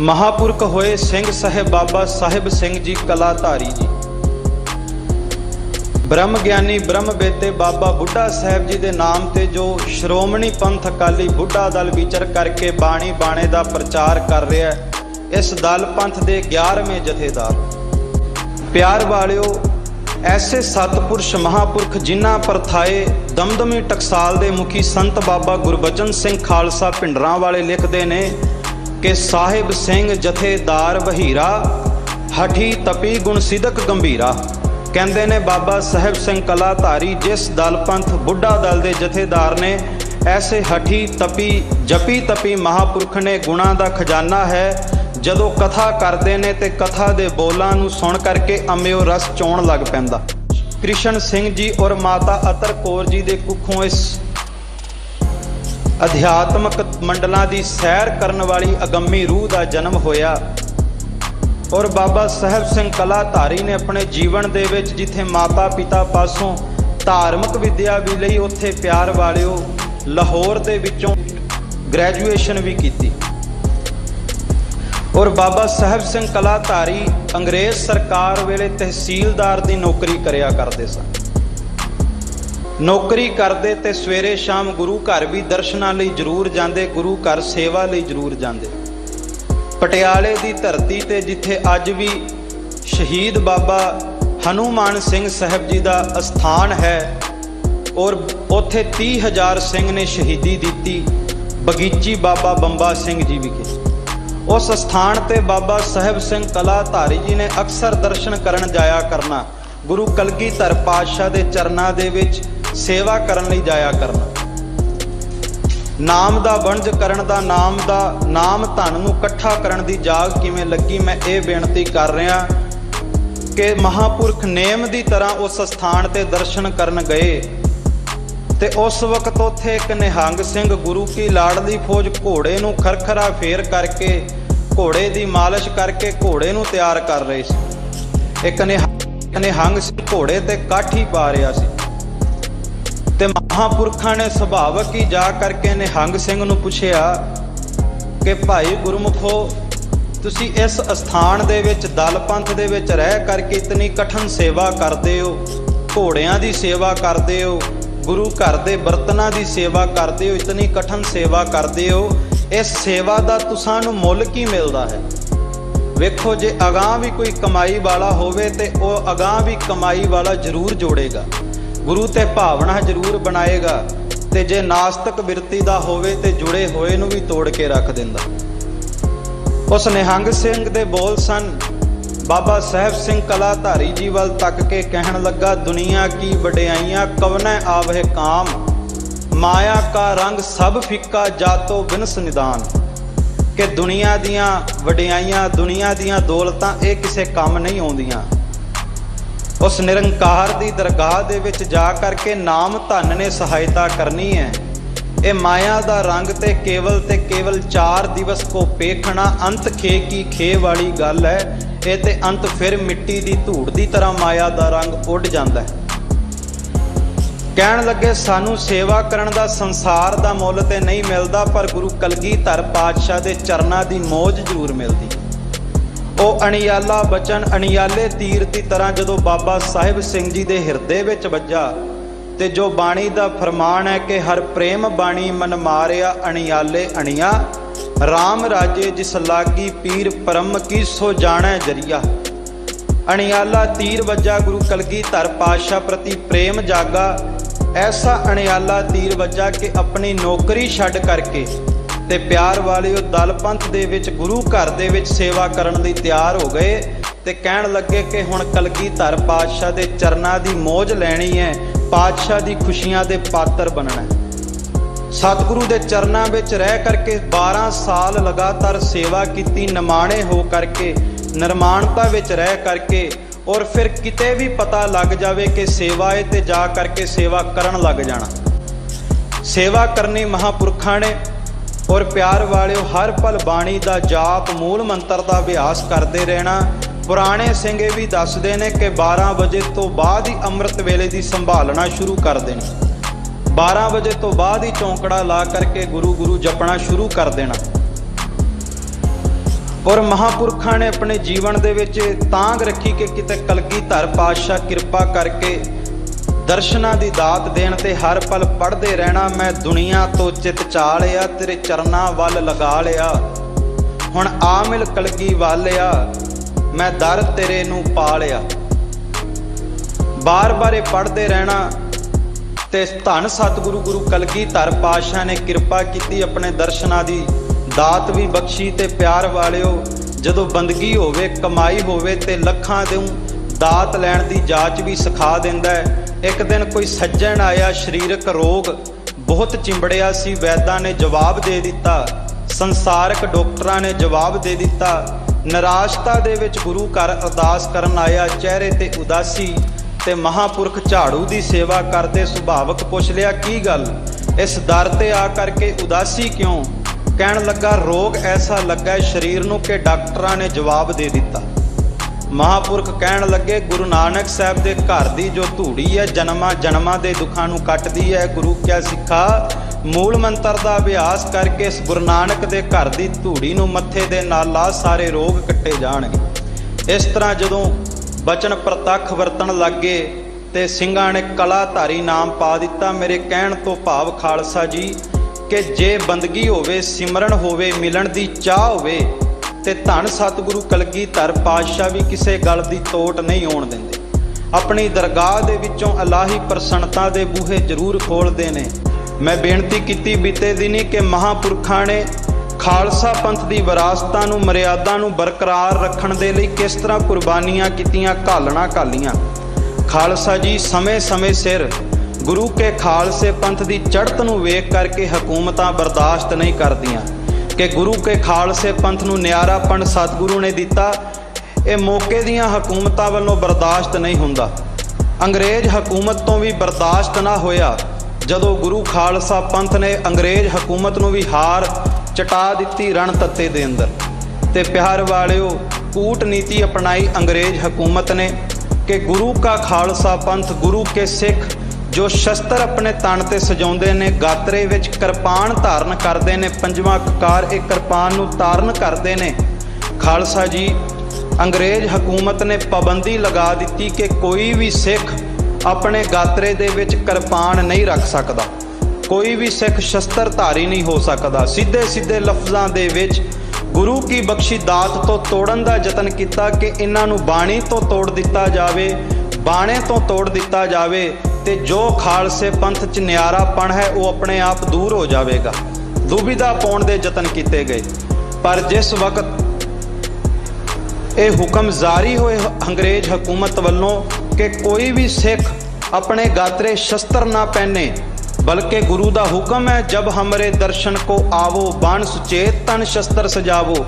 महापुरख होए सिंह साहिब बाबा साहिब सिंह जी कलाधारी जी। ब्रह्म ज्ञानी ब्रह्म बेते बाबा बुढ़ा साहब जी के नाम ते जो श्रोमणी पंथ अकाली बुढ़ा दल विचर करके बाणी बाणे का प्रचार कर रहा है। इस दल पंथ के 11वें जथेदार प्यार वालियो, ऐसे सतपुरुष महापुरख जिन्हां परथाए दमदमी टकसाल के मुखी संत बाबा गुरबचन सिंह खालसा भिंडरां वाले लिखते ने कि साहिब सिंह जथेदार वहीरा हठी तपी गुण सिदक गंभीरा। कहते ने बाबा साहिब सिंह कलाधारी जिस दल पंथ बुढ़ा दल के जथेदार ने ऐसे हठी तपी जपी तपी महापुरख ने गुणा का खजाना है। जदों कथा करते ने ते कथा दे बोलां नूं सुन करके अम्यो रस चौण लग पैंदा। कृष्ण सिंह जी और माता अतर कौर जी दे कुखों इस अध्यात्मक मंडलों की सैर करने वाली अगम्मी रूह का जन्म होया। और बाबा साहिब सिंह कलाधारी ने अपने जीवन दे विच जिथे माता पिता पासों धार्मिक विद्या भी लई, उत्थे प्यार वालियो लाहौर दे विचों ग्रैजुएशन भी की। और बाबा साहिब सिंह कलाधारी अंग्रेज सरकार वेले तहसीलदार की नौकरी करया करते सन। नौकरी करते ते सवेरे शाम गुरु घर भी दर्शनां लई जरूर जाते, गुरु घर सेवा लई जरूर जाते। पटियाले की धरती ते जिथे अज भी शहीद बाबा हनुमान सिंह साहब जी का अस्थान है और उत्थे 30,000 सिंह ने शहीदी दी। बगीची बाबा बंबा सिंह जी भी की। उस स्थान ते बाबा साहिब सिंह कलाधारी जी ने अक्सर दर्शन करन जाया करना। गुरु कलगीधर पातशाह दे चरनां दे विच सेवा करन लई जाया करना। नाम दा वंज करन दा नाम धन नूं इकट्ठा करन दी जाग किवें लगी, मैं ये बेनती कर रहा कि महापुरख नेम दी तरह उस स्थान ते दर्शन करन गए ते उस वक्त उत्थे एक निहंग सिंह गुरु की लाडली फौज घोड़े नूं खरखरा फेर करके घोड़े की मालिश करके घोड़े नूं तैयार कर रहे सी। एक निहंग सिंह घोड़े ते काठी पा रहा सी ते महापुरखा ने सुभावक ही जा करके निहंग सिंह नूं पुछया कि भाई गुरमुखो, तुसी इस स्थान दे विच दल पंथ दे विच रह करके इतनी कठिन सेवा करते हो, घोड़ियां दी सेवा करते हो, गुरु घर दे बर्तनां दी सेवा करते हो, इतनी कठिन सेवा करते हो, इस सेवा दा तुसां नूं मुल की मिलदा है? वेखो, जे अगां भी कोई कमाई वाला होवे ते ओह अगां भी कमाई वाला जरूर जोड़ेगा, गुरु ते भावना जरूर बनाएगा, ते जे नास्तिक बिरती दा होवे ते जुड़े होए नूं भी तोड़ के रख दिंदा। उस निहंग सिंह दे बोल सन। बाबा साहिब सिंह कलाधारी जी वाल तक के कहन लगा, दुनिया की वड्याइयां कवनै आवहे काम, माया का रंग सब फिक्का जातो बिनस निदान। कि दुनिया दियां वड्याइयां दुनिया दियां दौलतां ये किसे काम नहीं आउंदियां। उस निरंकार दी दरगाह दे विच जा करके नाम धन ने सहायता करनी है। ये माया दा रंग ते केवल 4 दिवस को पेखना, अंत खे की खे वाली गल है। ये ते अंत फिर मिट्टी दी धूड़ दी तरह माया दा रंग उड़ जाता है। कहन लगे, सानू सेवा करन दा संसार दा मुल ते नहीं मिलता, पर गुरु कलगीधर पातशाह दे चरनां दी मौज जरूर मिलती। ਉਹ अणियाला बचन अणियाले तीर की तरह जो बाबा साहिब सिंह जी के हिरदे विच वज्जा ते जो बाणी का फरमान है कि हर प्रेम बाणी मन मारिया अणियाले अणिया, राम राजे जिस लागी पीर परम की सो जाने जरिया। अणियाला तीर वज्जा गुरु कलगीधर पातशाह प्रति प्रेम जागा। ऐसा अणियाला तीर वज्जा कि अपनी नौकरी छड्ड करके ते प्यार वाले दल पंथ दे विच गुरु घर दे विच सेवा करन लई तैयार हो गए ते कहण लगे कि हुण कलगीधर पातशाह दे चरनां दी मौज लैणी है, पातशाह दी खुशियां दे पात्र बनना है। सतगुरु दे चरनां विच रह करके 12 साल लगातार सेवा की, निमाणे हो करके निर्माणता विच रह करके, और फिर किते भी पता लग जावे कि सेवा है ते जा करके सेवा करन लग जाना। सेवा करनी महापुरखां ने। और प्यार वालिओ, हर पल बाणी का जाप मूल मंत्र का अभ्यास करते रहना। पुराने सिंगे भी दसदे ने कि 12 बजे तो बाद ही अमृत वेले की संभालना शुरू कर देनी। 12 बजे तो बाद ही चौंकड़ा ला करके गुरु गुरु जपना शुरू कर देना। और महापुरखा ने अपने जीवन दे विच तांग रखी कि किते कलगीधर पातशाह किरपा करके दर्शनां दी दात देण ते हर पल पढ़दे रहना। मैं दुनिया तो चित चा लिया, तेरे चरनां वल लगा लिया। हुण आ मिल कलगी वालिया, मैं दर तेरे नूं पा लिया। बार बार पढ़दे रहना ते धन सतगुरु गुरु कलगीधर पातशाह ने किरपा की, अपने दर्शनां दी दात भी बख्शी। ते प्यार वालिओ, जदों बंदगी होवे कमाई होवे ते लखां देऊं दात लैण दी जाच भी सिखा दिंदा है। एक दिन कोई सज्जन आया, शरीरक रोग बहुत चिंबड़िया सी, वैद्यां ने जवाब दे दिता, संसारक डॉक्टरां ने जवाब दे दिता। निराशता दे विच गुरु घर अरदास करन आया, चेहरे ते उदासी ते महापुरख झाड़ू दी सेवा करते सुभावक पुछ लिया, की गल इस दर ते आ करके उदासी क्यों? कहन लगा, रोग ऐसा लगा शरीर नूं कि डॉक्टरां ने जवाब दे दिता। महापुरख कहन लगे, गुरु नानक साहब दे घर दी जो धूड़ी है जन्मां जन्मां दे दुखां नूं कटदी है। गुरु क्या सिखा? मूल मंत्र दा अभ्यास करके इस गुरु नानक दे घर दी धूड़ी नूं मत्थे दे नाल ला, सारे रोग कट्टे जाणगे। इस तरह जदों बचन प्रतख वरतन लगे ते ਸਿੰਘਾਂ ने कलाधारी नाम पा दिता। मेरे कहण तो भाव खालसा जी कि जे बंदगी होवे, सिमरन होवे, मिलन दी चाह होवे ते धन सतगुरु कलगीधर पातशाह भी किसी गल की तोट नहीं आउण दिंदे। अपनी दरगाह दे विचों अलाही प्रसन्नता दे बूहे जरूर खोलते ने। मैं बेनती की बीते दिनी कि महापुरखा ने खालसा पंथ की विरासतां नूं मर्यादा नूं बरकरार रखण दे लई किस तरह कुर्बानियां कीतियां, घालना घालियां। खालसा जी समय समय सिर गुरु के खालसे पंथ की चढ़त नूं वेख करके हुकूमतां बर्दाश्त नहीं करदियां कि गुरु के खालसे पंथ नूं न्यारापन सतगुरु ने दिता। ये मौके दियां हुकूमतां वल्लों बर्दाश्त नहीं हुंदा। अंग्रेज हुकूमत तो भी बर्दाश्त ना होया जदों गुरु खालसा पंथ ने अंग्रेज हुकूमत नूं भी हार चटा दिती रण तत्ते दे अंदर। ते प्यार वालिओ, कूटनीति अपनाई अंग्रेज हुकूमत ने कि गुरु का खालसा पंथ, गुरु के सिख जो शस्त्र अपने तन ते सजाउंदे ने, गात्रे विच किरपान धारण करते हैं, पंजवां ककार एक किरपान नूं धारण करते हैं। खालसा जी, अंग्रेज हुकूमत ने पाबंदी लगा दी कि कोई भी सिख अपने गात्रे दे विच किरपान नहीं रख सकता, कोई भी सिख शस्त्रधारी नहीं हो सकता। सीधे सीधे लफ्ज़ां दे विच गुरु की बख्शी दात तो तोड़न का यतन किया कि इन्हां नूं बाणी तो तोड़ दिता जावे, बाणे तो तोड़ दिता जावे ते जो खालसे पंथ च न्यारापन है वो अपने आप दूर हो जाएगा। दुविधा पाउण दे यतन किए गए, पर जिस वक्त ये हुक्म जारी होए अंग्रेज हुकूमत वालों कि कोई भी सिख अपने गात्रे शस्त्र ना पहने, बल्कि गुरु का हुक्म है जब हमरे दर्शन को आवो बाण सुचेत तन शस्त्र सजावो,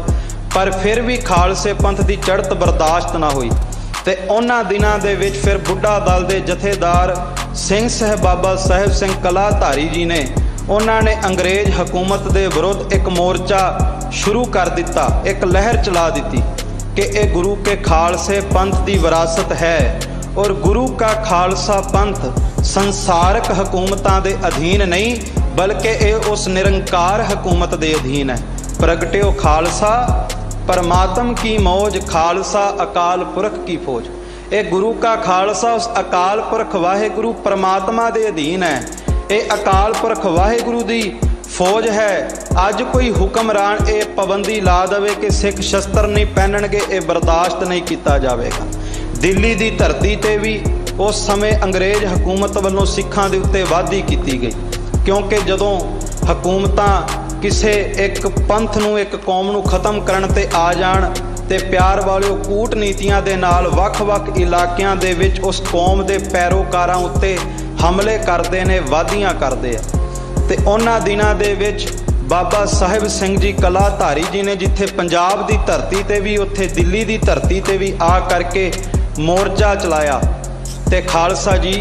पर फिर भी खालसे पंथ की चढ़त बर्दाश्त ना हुई। ते उन्हां दिनां दे विच फिर बुढ़ा दल दे जथेदार ਸਿੰਘ ਸਾਹਿਬ ਬਾਬਾ ਸਾਹਿਬ ਸਿੰਘ ਕਲਾਧਾਰੀ जी ने उन्होंने अंग्रेज हुकूमत के विरुद्ध एक मोर्चा शुरू कर दिता, एक लहर चला दी कि यह गुरु के खालसे पंथ की विरासत है और गुरु का खालसा पंथ संसारक हुकूमतां दे अधीन नहीं बल्कि यह उस निरंकार हुकूमत के अधीन है। प्रगट्यो खालसा परमात्म की मौज, खालसा अकाल पुरख की फौज। ये गुरु का खालसा उस अकाल पुरख वाहेगुरु परमात्मा के अधीन है। ये अकाल पुरख वाहेगुरु की फौज है। अज कोई हुक्मरान ये पाबंदी ला दे कि सिख शस्त्र नहीं पहनणगे, ये बर्दाश्त नहीं किया जाएगा। दिल्ली की धरती ते भी उस समय अंग्रेज हुकूमत वालों सिखां दे उत्ते वाधी की गई, क्योंकि जदों हुकूमतां किसी एक पंथ नूं, एक कौम नूं खत्म करन ते आ जाण ते प्यार वालिओ कूटनीतियां दे नाल वख-वख इलाकिਆਂ ਦੇ ਵਿੱਚ उस कौम के पैरोकारां उत्ते हमले करते ने, वाधियां करते हैं। ते उन्हां दिनां दे विच बाबा साहिब सिंह जी कलाधारी जी ने जिथे पंजाब की धरती ते भी उत्थे दिल्ली की धरती ते भी आ करके मोर्चा चलाया। ते खालसा जी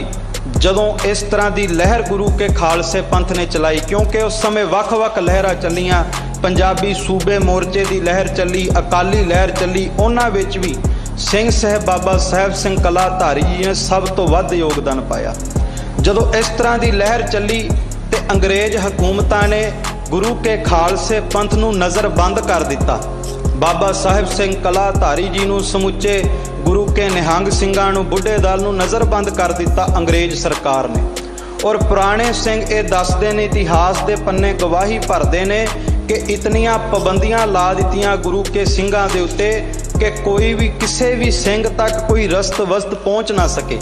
जदों इस तरह की लहर गुरु के खालसे पंथ ने चलाई, क्योंकि उस समय वख-वख लहरां चलियां, पंजाबी सूबे मोर्चे की लहर चली, अकाली लहर चली, उन्हां विच भी सिंह साहिब बाबा साहिब सिंह कलाधारी जी ने सब तो वध योगदान पाया। जदों इस तरह की लहर चली तो अंग्रेज हुकूमतां ने गुरु के खालसे पंथ नूं नज़रबंद कर दिता। बाबा साहिब सिंह कलाधारी जी नूं समुचे गुरु के निहंग सिंघां नूं बुढ़े दल नूं नज़रबंद कर दिता अंग्रेज सरकार ने। और पुराने सिंह ये दसदे ने, इतिहास के पन्ने गवाही भरते ने कि इतनियां पाबंदियां ला दित्तियां गुरु के सिंघां दे उत्ते कि कोई भी किसी भी सिंह तक कोई रस्त वस्त पहुँच ना सके,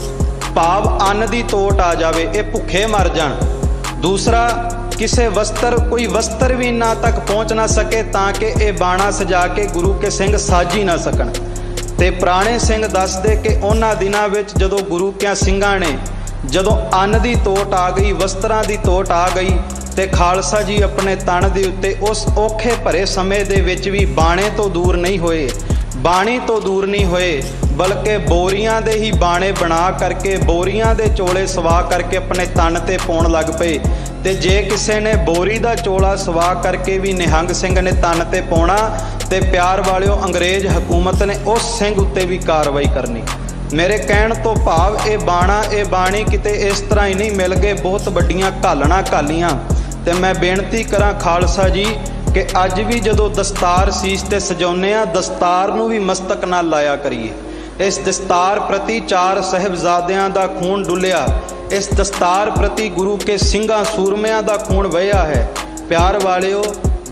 भाव अन्न की तोट आ जाए, ये भुखे मर जाण। दूसरा, किसी वस्त्र कोई वस्त्र भी इन्ना तक पहुँच ना सके ताकि ये बाणा सजा के गुरु के सिंह साजी ना सकन। ते पुराने सिंह दसदे कि उन्हां दिनां विच जदों गुरु के सिंघां ने जदों अन्न की तोट आ गई, वस्त्रां की तोट आ गई, ते खालसा जी अपने तन दे उत्ते उस औखे भरे समय दे विच भी बाणे तो दूर नहीं होए, बाणी तो दूर नहीं होए, बल्कि बोरियां दे ही बाणे बना करके बोरियां दे चोले सवा करके अपने तन ते पाउण लग पे। ते जे किसी ने बोरी का चोला सवा करके भी निहंग सिंह ने तन ते पाउणा ते प्यार वालिओ अंग्रेज हुकूमत ने उस सिंह उत्ते भी कार्रवाई करनी। मेरे कहण तो भाव ये बाणा ये बाणी किते इस तरह ही नहीं मिल गए, बहुत वड्डियां घालना घालियां। ते मैं बेनती करा खालसा जी कि अज भी जदों दस्तार सीस ते सजाउने आ, दस्तार नूं भी मस्तक नाल लाया करिए। इस दस्तार प्रति 4 साहिबजादियां दा खून डुलिया, इस दस्तार प्रति गुरु के सिंघां सूरमियां दा खून वहिया है। प्यार वालिओ,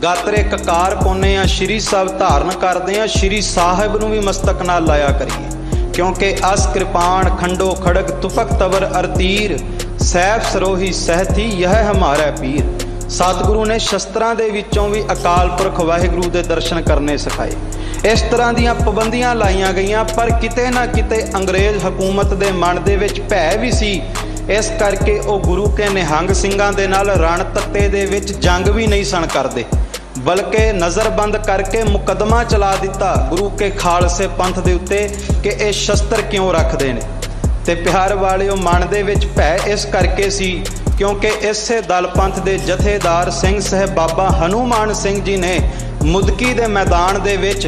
गातरे ककार पाउने आ, श्री साहब धारण करदे आ, श्री साहिब नूं भी मस्तक नाल लाया करिए, क्योंकि अस कृपाण खंडो खड़ग तुपक तवर अरतीर सैफ सरोही सहथी यह हमारा पीर। सतगुरु ने शस्त्रां दे विचों भी अकाल पुरख वाहिगुरु दे दर्शन करने सिखाए। इस तरह दीयां पाबंदियां लाइयां गईयां, पर किते ना किते अंग्रेज हुकूमत दे मन दे विच भै भी सी, इस करके वो गुरु के निहंग सिंघां दे नाल रण तत्ते दे विच जंग भी नहीं सन करदे, बल्कि नज़रबंद करके मुकदमा चला दिता गुरु के खालसे पंथ दे उत्ते कि ये शस्त्र क्यों रखते हैं। ते प्यार वालिओ, मन दे विच भै इस करके सी क्योंकि इसे दल पंथ दे जथेदार सिंह साहब बाबा हनुमान सिंह जी ने मुदकी दे मैदान दे विच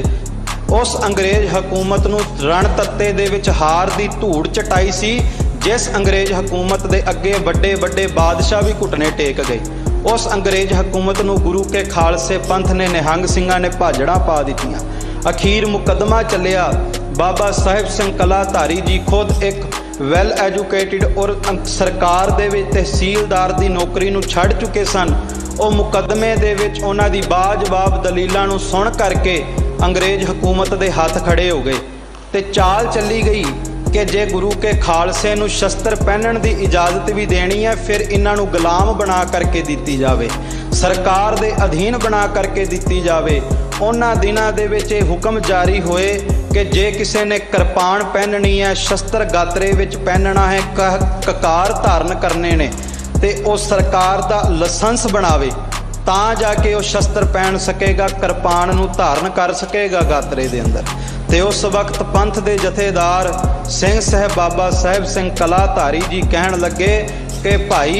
उस अंग्रेज हुकूमत नूं रण तत्ते दे विच हार दी धूड़ चटाई सी, जिस अंग्रेज हुकूमत दे अगे वड्डे वड्डे बादशाह भी घुटने टेक गए। उस अंग्रेज हुकूमत नूं गुरु के खालसे पंथ ने निहंग सिंघां ने भाजड़ा पा दित्तियां। अखीर मुकदमा चलिया। बाबा साहिब सिंह कलाधारी जी खुद एक वैल एजुकेटेड और सरकार दे विच तहसीलदार दी नौकरी नूं छड्ड चुके सन। ਉਹ मुकदमे दे विच उन्हां दी बाजवाब दलीलां नूं सुण करके अंग्रेज हुकूमत दे हत्थ खड़े हो गए ते चाल चली गई कि जे गुरु के खालसे नूं शस्त्र पहनण दी इजाजत भी देनी है, फिर इन्हां नूं गुलाम बना करके दित्ती जावे, सरकार दे अधीन बना करके दित्ती जावे। उन्हां दिनां दे विच हुक्म जारी होए कि जे किसी ने किरपान पहननी है, शस्त्र गातरे विच पहनना है, ककार धारण करने ने, ते वो सरकार दा लाइसेंस बनावे तां जाके वो शस्त्र पहन सकेगा, किरपान नूं धारण कर सकेगा गातरे दे अंदर। ते उस वक्त पंथ दे जथेदार सिंह साहब बाबा साहिब सिंह कलाधारी जी कहण लगे कि भाई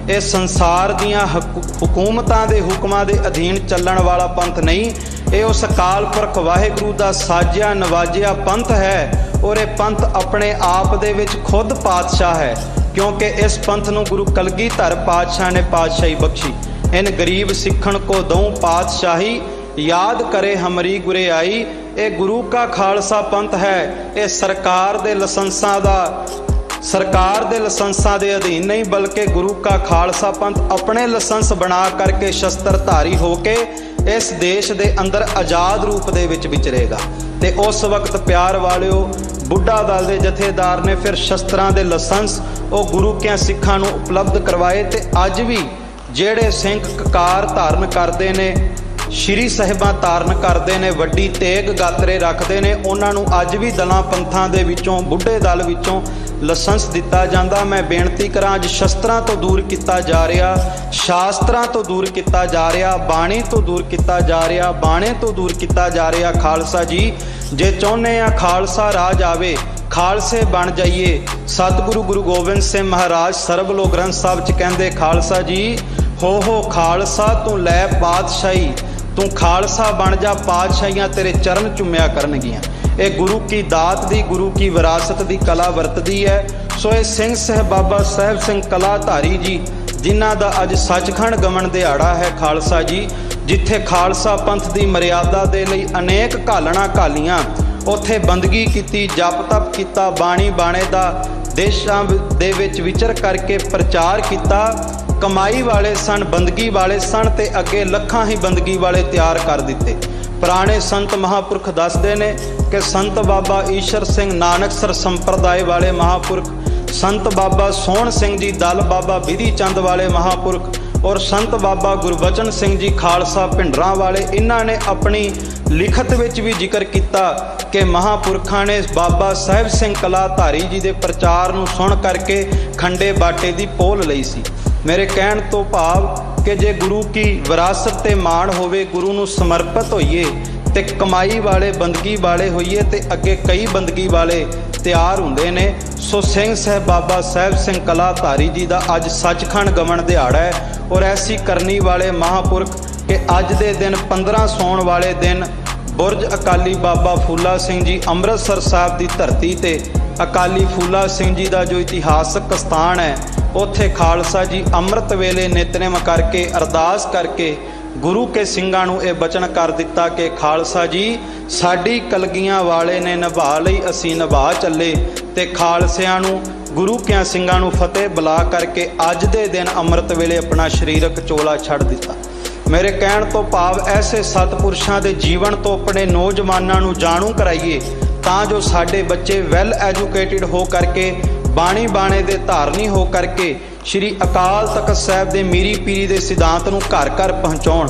ये संसार दियां हुकूमतां दे हुक्मां दे अधीन चलण वाला पंथ नहीं, ये उस अकाल पुरख वाहिगुरू दा साजिया नवाजिया पंथ है और ये पंथ अपने आप दे विच खुद पातशाह है, क्योंकि इस पंथ नूं गुरु कलगीधर पातशाह ने पातशाही बख्शी। इन गरीब सिखण को दऊं पातशाही, याद करे हमरी गुरे आई। ये गुरु का खालसा पंथ है, ये सरकार दे लाइसेंसां दा सरकार दे लाइसेंसां दे अधीन नहीं, बल्कि गुरु का खालसा पंथ अपने लाइसेंस बना करके शस्त्रधारी होके इस देश दे अंदर आज़ाद रूप दे विच विचरेगा। ते उस वक्त प्यार वालिओ बुढ़ा दल के जथेदार ने फिर शस्त्रां दे लाइसेंस वो गुरु के सिखां नूं उपलब्ध करवाए। ते अज भी जेड़े सिंह ककार धारण करते ने, श्री साहिबां धारण करते ने, वड्डी तेग गातरे रखते ने, उन्हां नूं अज भी दलां पंथां दे विचों बुढ़े दल विचों लाइसेंस दिता जांदा। मैं बेनती करां, अज शस्त्रां तो दूर किता जा रहा, शास्त्रां तो दूर किता जा रहा, बाणी तो दूर किता जा रहा, बाणे तो दूर किता जा रहा। खालसा जी जे चाहुंदे आ खालसा राज आवे, खालसे बन जाइए। सतगुरु गुरु गोबिंद सिंह महाराज सरबलो ग्रंथ साहब च कहंदे, खालसा जी हो खालसा तू लै पातशाही, तू खालसा बन जा, पातशाहियां तेरे चरण चुम्या करनगियां। ये गुरु की दात दी, गुरु की विरासत दी कला वरतदी है। सो ये सिंह साहब बाबा साहिब सिंह कलाधारी जी जिन्हां दा अज सचखंड गमन दिहाड़ा है, खालसा जी जिथे खालसा पंथ की मर्यादा दे लई अनेक घालना घालियां, उत्थे बंदगी की, जप तप किया, बाणी बाणे दा देशां दे विच विचर करके प्रचार किया। कमाई वाले सन, बंदगी वाले सन, ते अगे लखां ही बंदगी वाले तैयार कर दिते। पुराने संत महापुरख दसदे ने कि संत बाबा ईश्वर सिंह नानकसर संप्रदाय वाले महापुरख, संत बाबा सोहण सिंह जी दल बाबा विधि चंद वाले महापुरख और संत बाबा गुरबचन सिंह जी खालसा भिंडरां वाले, इन्हां ने अपनी लिखत विच भी जिक्र किया कि महापुरखां ने बाबा साहिब सिंह कलाधारी जी के प्रचार नूं सुन करके खंडे बाटे की पोल लई सी। मेरे कहण तो भाव कि जे गुरु की विरासत ते माण होवे, गुरु नूं समर्पित होइए ते कमाई वाले बंदगी वाले होइए ते अगे कई बंदगी वाले तैयार हुंदे ने। सो सिंह साहब बाबा साहिब सिंह कलाधारी जी का अज सचखंड गमन दिहाड़ा है और ऐसी करनी वाले महापुरख कि अज दे दिन 15 सौण वाले दिन बुरज अकाली बाबा फूला सिंह जी अमृतसर साहब की धरती ते अकाली फूला सिंह जी का जो इतिहासक स्थान है, उत्थे खालसा जी अमृत वेले नितनेम करके अरदास करके गुरु के सिंघां नूं यह बचन कर दिता कि खालसा जी साडी कलगियां वाले ने निभा लई, असीं निभा चले। ते खालसियां नूं गुरु के सिंघां नूं फतेह बुला करके अज दे दिन अमृत वेले अपना शरीरक चोला छड़ दिता। मेरे कहण तो भाव ऐसे सतपुरुषां दे जीवन तो अपने नौजवानों नूं जाणू कराइए तां जो साडे बच्चे वैल एजुकेटेड हो करके बाणी बाणे दे धारनी हो करके श्री अकाल तख्त साहिब दे मीरी पीरी दे सिद्धांत नूं घर घर पहुँचाउण।